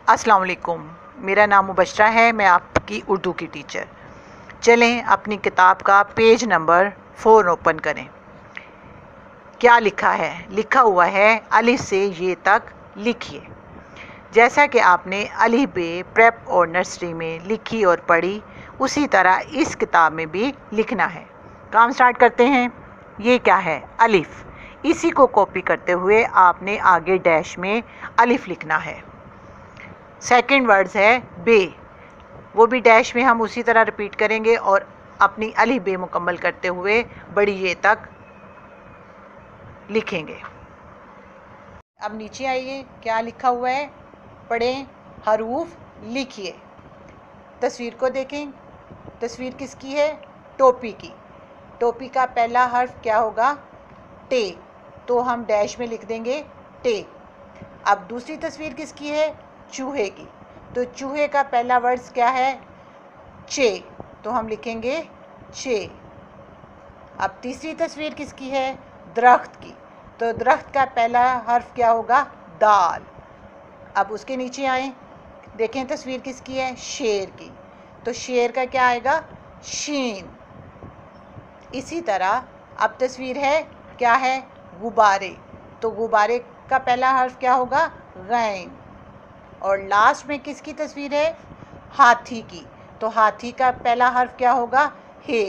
अस्सलाम वालेकुम। मेरा नाम मुबशरा है, मैं आपकी उर्दू की टीचर। चलें अपनी किताब का पेज नंबर 4 ओपन करें। क्या लिखा है? लिखा हुआ है अलिफ से ये तक लिखिए। जैसा कि आपने अलिफ बे प्रेप और नर्सरी में लिखी और पढ़ी, उसी तरह इस किताब में भी लिखना है। काम स्टार्ट करते हैं। ये क्या है? अलिफ। इसी को कॉपी करते हुए आपने आगे डैश में अलिफ लिखना है। सेकंड वर्ड्स है बे, वो भी डैश में हम उसी तरह रिपीट करेंगे और अपनी अलिफ बे मुकम्मल करते हुए बड़ी ये तक लिखेंगे। अब नीचे आइए, क्या लिखा हुआ है पढ़ें। हरूफ लिखिए। तस्वीर को देखें। तस्वीर किसकी है? टोपी की। टोपी का पहला हर्फ क्या होगा? टे, तो हम डैश में लिख देंगे टे। अब दूसरी तस्वीर किसकी है? चूहे की। तो चूहे का पहला वर्ड्स क्या है? चे, तो हम लिखेंगे चे। अब तीसरी तस्वीर किसकी है? दरख्त की। तो दरख्त का पहला हर्फ क्या होगा? दाल। अब उसके नीचे आए, देखें तस्वीर किसकी है? शेर की। तो शेर का क्या आएगा? शीन। इसी तरह अब तस्वीर है क्या है? गुब्बारे। तो गुब्बारे का पहला हर्फ क्या होगा? गैन। और लास्ट में किसकी तस्वीर है? हाथी की। तो हाथी का पहला हर्फ क्या होगा? हे।